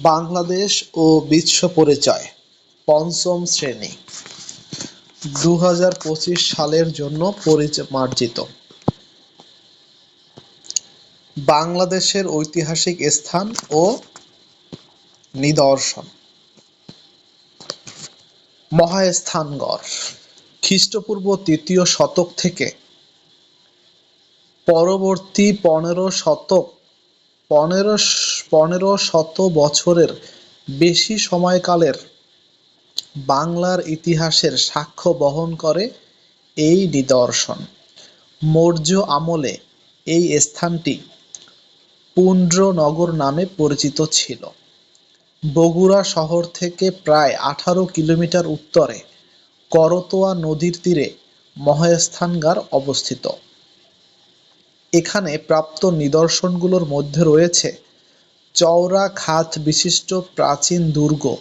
বাংলাদেশ ও বিশ্ব পরিচয় পঞ্চম শ্রেণী 2025 সালের জন্য মার্জিত। বাংলাদেশের ঐতিহাসিক স্থান ও নিদর্শন। মহাস্থানগড় খ্রিস্টপূর্ব 3য় শতক থেকে পরবর্তী 15 শত বছরের বেশি সময়কালের বাংলার ইতিহাসের সাক্ষ্য বহন করে এই নিদর্শন। মৌর্য আমলে এই স্থানটি পুন্ড্রনগর নামে পরিচিত ছিল। বগুড়া শহর থেকে প্রায় 18 কিলোমিটার উত্তরে করতোয়া নদীর তীরে মহাস্থানগড় অবস্থিত। এখানে প্রাপ্ত নিদর্শনগুলোর মধ্যে রয়েছে চওড়া খাত বিশিষ্ট প্রাচীন দুর্গ,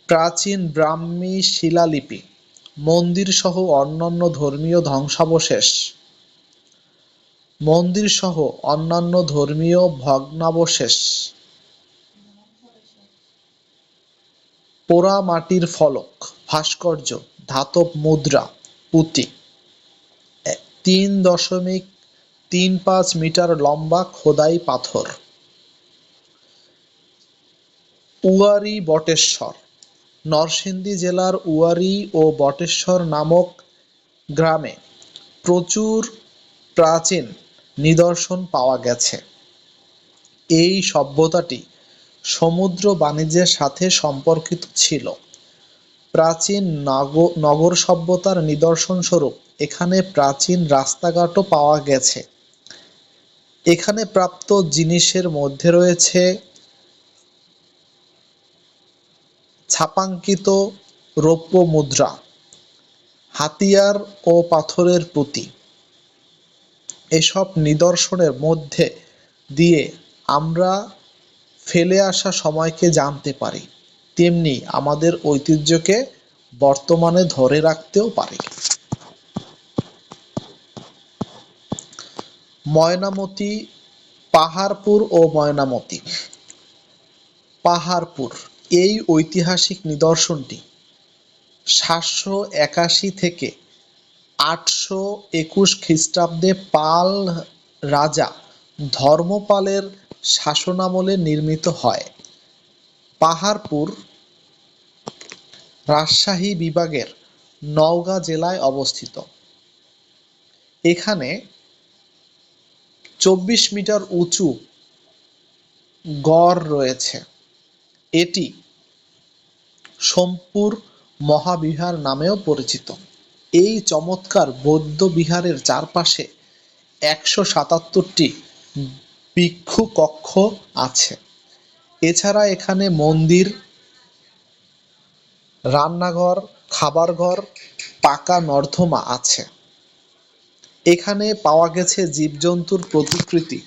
প্রাচীন ব্রাহ্মী শিলালিপি, মন্দির সহ অন্যান্য ধর্মীয় ভগ্নাবশেষ, পোড়ামাটির ফলক, ভাস্কর্য, ধাতব মুদ্রা, পুঁতি, 3.35 মিটার লম্বা খোদাই পাথর। উয়ারী বটেশ্বর নরসিংদী জেলার উয়ারী ও বটেশ্বর নামক গ্রামে প্রচুর প্রাচীন নিদর্শন পাওয়া গেছে। এই সভ্যতাটি সমুদ্র বাণিজ্যের সাথে সম্পর্কিত ছিল। প্রাচীন নগর সভ্যতার নিদর্শনস্বরূপ এখানে প্রাচীন রাস্তাঘাটও পাওয়া গেছে। এখানে প্রাপ্ত জিনিসের মধ্যে রয়েছে ছাপাঙ্কিত রৌপ্য মুদ্রা, হাতিয়ার ও পাথরের পুঁতি। এসব নিদর্শনের মধ্যে দিয়ে আমরা ফেলে আসা সময়কে জানতে পারি, তেমনি আমাদের ঐতিহ্যকে বর্তমানে ধরে রাখতেও পারি। ময়নামতি, পাহাড়পুর ও ময়নামতি। পাহাড়পুর এই ঐতিহাসিক নিদর্শনটি 781 থেকে 821 খ্রিস্টাব্দে পাল রাজা ধর্মপালের শাসনামলে নির্মিত হয়। পাহাড়পুর রাজশাহী বিভাগের নওগাঁ জেলায় অবস্থিত। এখানে 24 মিটার উঁচু গড় রয়েছে। এটি সোমপুর মহাবিহার নামেও পরিচিত। এই চমৎকার বৌদ্ধ বিহারের চারপাশে 177টি ভিক্ষু কক্ষ আছে। এছাড়া এখানে মন্দির, রান্নাঘর, খাবার ঘর, পাকা নর্দমা আছে। এখানে পাওয়া গেছে জীবজন্তুর প্রতিকৃতি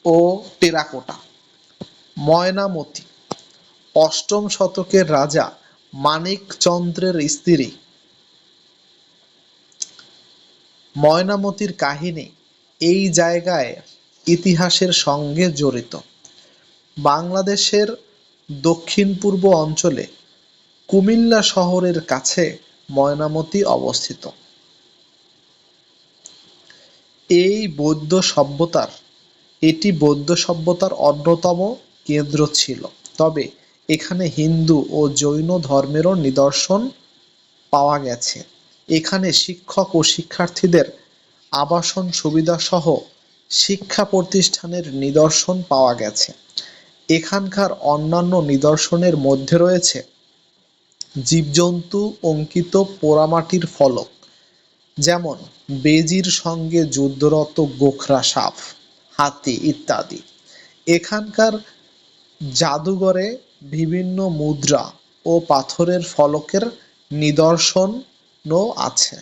ও টেরাকোটা। ময়নামতি 8ম শতকের রাজা মানিকচন্দ্রের স্ত্রী। ময়নামতির কাহিনী এই জায়গায় ইতিহাসের সঙ্গে জড়িত। বাংলাদেশের দক্ষিণ-পূর্ব অঞ্চলে কুমিল্লা শহরের কাছে ময়নামতি অবস্থিত। এটি বৌদ্ধ সভ্যতার অন্যতম কেন্দ্র ছিল। তবে এখানে হিন্দু ও জৈন ধর্মেরও নিদর্শন পাওয়া গেছে। এখানে শিক্ষক ও শিক্ষার্থীদের আবাসন সুবিধা সহ শিক্ষা প্রতিষ্ঠানের নিদর্শন পাওয়া গেছে। এখানকার অন্যান্য নিদর্শনের মধ্যে রয়েছে জীবজন্তু অঙ্কিত পোড়ামাটির ফলক, যেমন বেজির সঙ্গে যুদ্ধরত গোখরা সাপ, হাতি ইত্যাদি। এখানকার জাদুঘরে বিভিন্ন মুদ্রা ও পাথরের ফলকের নিদর্শনও আছে।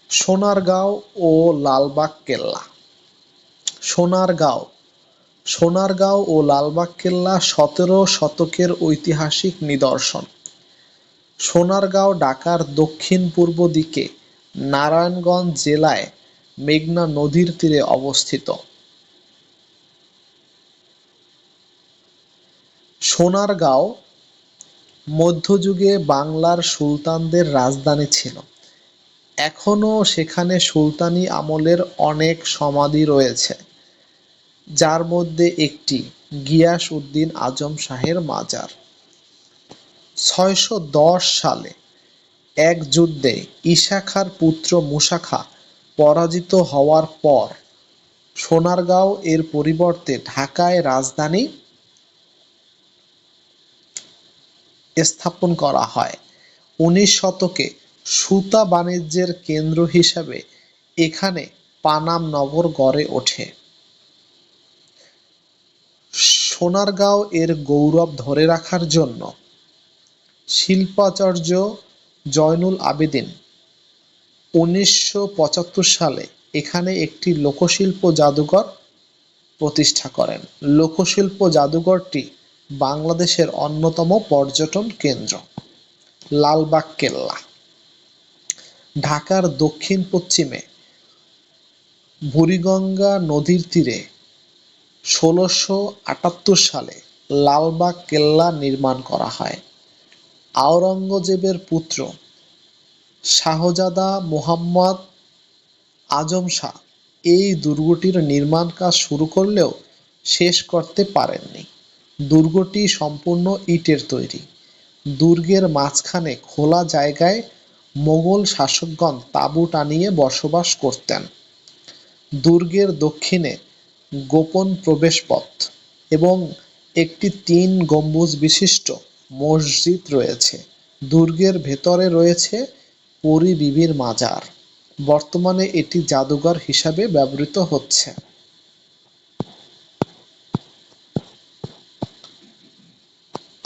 সোনারগাঁও ও লালবাগ কেল্লা। সোনারগাঁও ও লালবাগ কেল্লা 17 শতকের ঐতিহাসিক নিদর্শন। সোনারগাঁও ঢাকার দক্ষিণ পূর্ব দিকে নারায়ণগঞ্জ জেলায় মেঘনা নদীর তীরে অবস্থিত। সোনারগাঁও মধ্যযুগে বাংলার সুলতানদের রাজধানী ছিল। এখনও সেখানে সুলতানি আমলের অনেক সমাধি রয়েছে, যার মধ্যে একটি গিয়াস উদ্দিন আজম শাহের মাজার। ৬১০ সালে এক যুদ্ধে ঈসা খাঁর পুত্র মুসা খাঁ পরাজিত হওয়ার পর সোনারগাঁও এর পরিবর্তে ঢাকায় রাজধানী স্থাপন করা হয়। ১৯ শতকে সুতা বাণিজ্যের কেন্দ্র হিসাবে এখানে পানাম নগর গড়ে ওঠে। সোনারগাঁও এর গৌরব ধরে রাখার জন্য শিল্পাচার্য জয়নুল আবেদিন ১৯৭৫ সালে এখানে একটি লোকশিল্প জাদুঘর প্রতিষ্ঠা করেন। লোকশিল্প জাদুঘরটি বাংলাদেশের অন্যতম পর্যটন কেন্দ্র। লালবাগ কেল্লা ঢাকার দক্ষিণ পশ্চিমে বুড়িগঙ্গা নদীর তীরে ১৬৭৮ সালে লালবাগ কেল্লা নির্মাণ করা হয়। আওরঙ্গজেবের পুত্র শাহজাদা মুহাম্মদ আজম শাহ এই দুর্গটির নির্মাণ কাজ শুরু করলেও শেষ করতে পারেননি। দুর্গটি সম্পূর্ণ ইটের তৈরি। দুর্গের মাঝখানে খোলা জায়গায় মোগল শাসকগণ তাঁবু টানিয়ে বসবাস করতেন। দুর্গের দক্ষিণে গোপন প্রবেশপথ এবং একটি ৩ গম্বুজ বিশিষ্ট মসজিদ রয়েছে। দুর্গের ভেতরে রয়েছে পরী বিবির মাজার। বর্তমানে এটি জাদুঘর হিসাবে ব্যবহৃত হচ্ছে।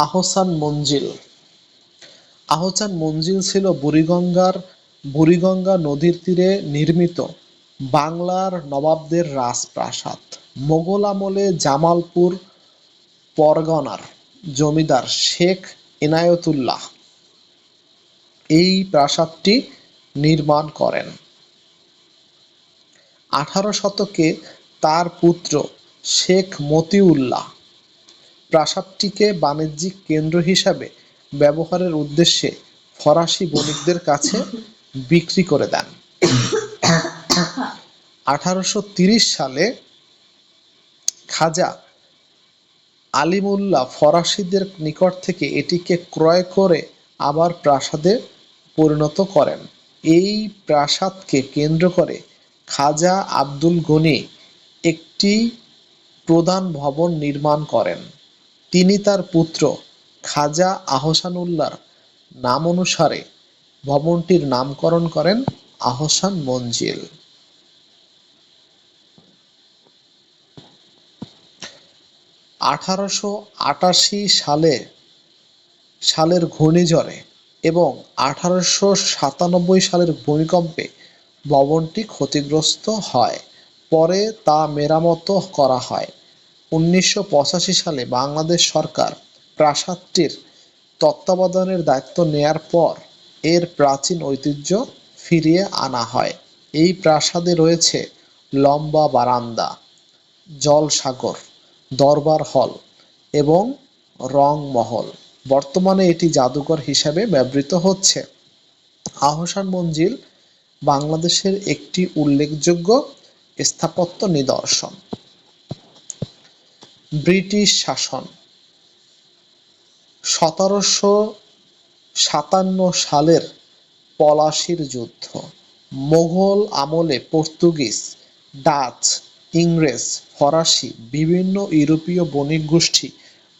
আহসান মঞ্জিল আহসান মঞ্জিল ছিল বুড়িগঙ্গা নদীর তীরে নির্মিত বাংলার নবাবদের রাজপ্রাসাদ। মোগল আমলে জামালপুর পরগনার জমিদার শেখ ইনায়েতুল্লাহ এই প্রাসাদটি নির্মাণ করেন। ১৮ শতকে তার পুত্র শেখ মতিউল্লাহ প্রাসাদটিকে বাণিজ্যিক কেন্দ্র হিসাবে ব্যবহারের উদ্দেশ্যে ফরাসি বণিকদের কাছে বিক্রি করে দেন। ১৮৩০ সালে খাজা আলিমুল্লাহ ফরাসিদের নিকট থেকে এটিকে ক্রয় করে আবার প্রাসাদে পরিণত করেন। এই প্রাসাদকে কেন্দ্র করে খাজা আব্দুল গনি একটি প্রধান ভবন নির্মাণ করেন। তিনি তার পুত্র খাজা আহসানুল্লাহর নামানুসারে ভবনটির নামকরণ করেন আহসান মঞ্জিল। ১৮৮৮ সালের ঘূর্ণিঝড়ে এবং ১৮৯৭ সালের ভূমিকম্পে ভবনটি ক্ষতিগ্রস্ত হয়। পরে তা মেরামত করা হয়। ১৯৮৫ সালে বাংলাদেশ সরকার প্রাসাদটির তত্ত্বাবধানের দায়িত্ব নেয়ার পর এর প্রাচীন ঐতিহ্য ফিরিয়ে আনা হয়। এই প্রাসাদে রয়েছে লম্বা বারান্দা, জলসাগর, দরবার হল এবং রংমহল। বর্তমানে এটি জাদুঘর হিসাবে ব্যবহৃত হচ্ছে। আহসান মঞ্জিল বাংলাদেশের একটি উল্লেখযোগ্য স্থাপত্য নিদর্শন। ব্রিটিশ শাসন ১৭৫৭ সালের পলাশীর যুদ্ধ। মোগল আমলে পর্তুগিজ, ডাচ, ইংরেজ, ফরাসি বিভিন্ন ইউরোপীয় বণিক গোষ্ঠী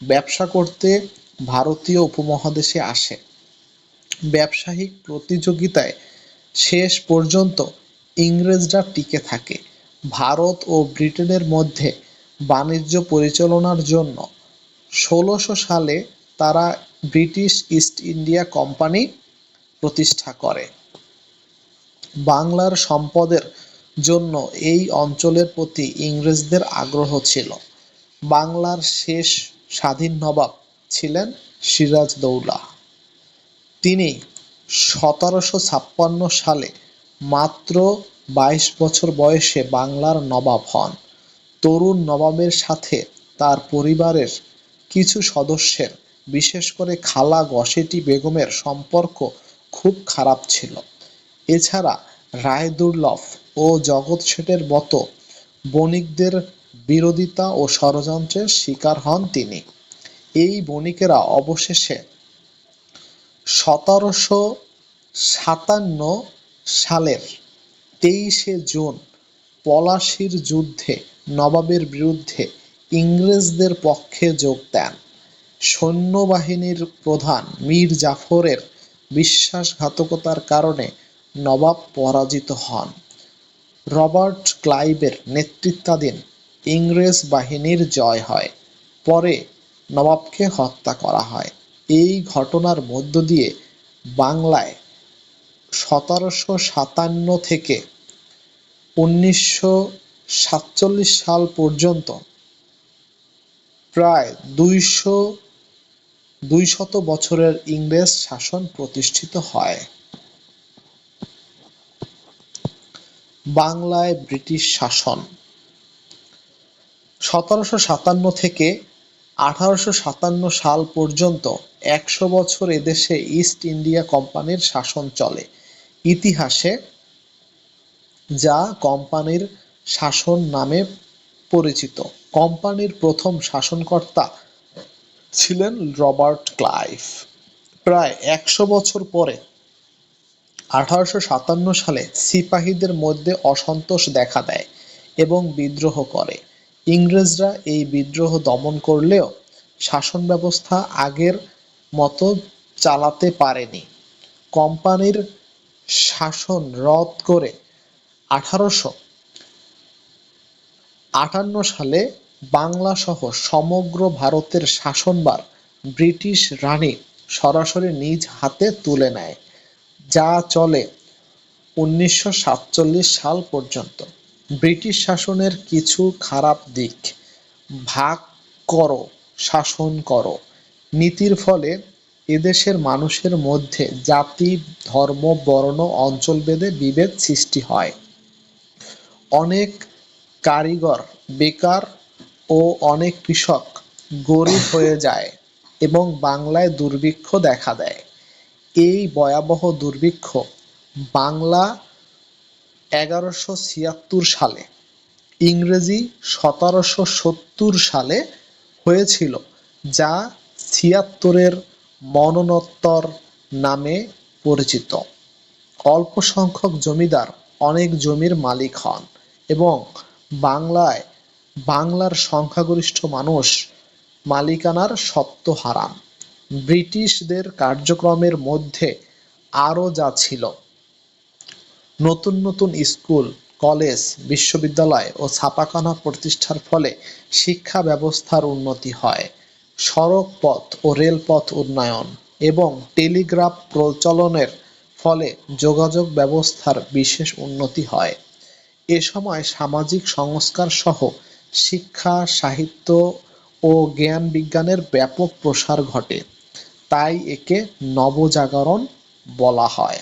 ব্যবসা করতে ভারতীয় উপমহাদেশে আসে। ব্যবসায়িক প্রতিযোগিতায় শেষ পর্যন্ত ইংরেজরা টিকে থাকে। ভারত ও ব্রিটেনের মধ্যে বাণিজ্য পরিচালনার জন্য ১৬০০ সালে তারা ব্রিটিশ ইস্ট ইন্ডিয়া কোম্পানি প্রতিষ্ঠা করে। বাংলার সম্পদের জন্য এই অঞ্চলের প্রতি ইংরেজদের আগ্রহ ছিল। বাংলার শেষ স্বাধীন নবাব ছিলেন সিরাজদৌল্লা। তিনি ১৭৫৬ সালে মাত্র 22 বছর বয়সে বাংলার নবাব হন। তরুণ নবাবের সাথে তার পরিবারের কিছু সদস্যের, বিশেষ করে খালা ঘসেটি বেগমের সম্পর্ক খুব খারাপ ছিল। এছাড়া রায়দুর্লভ ও জগৎ শেঠের মতো বণিকদের বিরোধিতা ও ষড়যন্ত্রের শিকার হন তিনি। এই বণিকেরা অবশেষে 1757 সালের 23শে জুন পলাশীর যুদ্ধে নবাবের বিরুদ্ধে ইংরেজদের পক্ষে যোগ দেন। সৈন্যবাহিনীর প্রধান মীর জাফরের বিশ্বাসঘাতকতার কারণে নবাব পরাজিত হন। রবার্ট ক্লাইভের নেতৃত্বাধীন ইংরেজ বাহিনীর জয় হয়। পরে নবাবকে হত্যা করা হয়। এই ঘটনার মধ্য দিয়ে বাংলায় 1757 থেকে 1947 সাল পর্যন্ত প্রায় 200 বছরের ইংরেজ শাসন প্রতিষ্ঠিত হয়। বাংলায় ব্রিটিশ শাসন 1757 থেকে 1857 সাল পর্যন্ত 100 বছর এদেশে ইস্ট ইন্ডিয়া কোম্পানির শাসন চলে। ইতিহাসে যা কোম্পানির শাসন নামে পরিচিত। কোম্পানির প্রথম শাসনকর্তা ছিলেন রবার্ট ক্লাইভ। প্রায় 100 বছর পরে 1857 সালে সিপাহীদের মধ্যে অসন্তোষ দেখা দেয় এবং বিদ্রোহ করে। ইংরেজরা এই বিদ্রোহ দমন করলেও শাসন ব্যবস্থা আগের মতো চালাতে পারেনি। কোম্পানির শাসন রদ করে 1858 সালে বাংলা সহ সমগ্র ভারতের শাসনভার ব্রিটিশ রানী সরাসরি নিজ হাতে তুলে নেয়, যা চলে 1947 সাল পর্যন্ত। ব্রিটিশ শাসনের কিছু খারাপ দিক: ভাগ করো, শাসন করো নীতির ফলে এদেশের মানুষের মধ্যে জাতি, ধর্ম, বর্ণ, অঞ্চলভেদে বিভেদ সৃষ্টি হয়। অনেক কারিগর বেকার ও অনেক কৃষক গরিব হয়ে যায় এবং বাংলায় দুর্ভিক্ষ দেখা দেয়। এই ভয়াবহ দুর্ভিক্ষ বাংলা 1176 সালে, ইংরেজি 1770 সালে হয়েছিল, যা 76-এর মন্বন্তর নামে পরিচিত। অল্প সংখ্যক জমিদার অনেক জমির মালিক হন এবং বাংলার সংখ্যাগরিষ্ঠ মানুষ মালিকানার স্বত্ব হারান। ব্রিটিশদের কার্যক্রমের মধ্যে আরও যা ছিল: নতুন নতুন স্কুল, কলেজ, বিশ্ববিদ্যালয় ও ছাপাখানা প্রতিষ্ঠার ফলে শিক্ষা ব্যবস্থার উন্নতি হয়, সড়ক পথ ও রেলপথ উন্নয়ন এবং টেলিগ্রাফ প্রচলনের ফলে যোগাযোগ ব্যবস্থার বিশেষ উন্নতি হয়। এ সময় সামাজিক সংস্কার সহ শিক্ষা, সাহিত্য ও জ্ঞান বিজ্ঞানের ব্যাপক প্রসার ঘটে, তাই একে নবজাগরণ বলা হয়।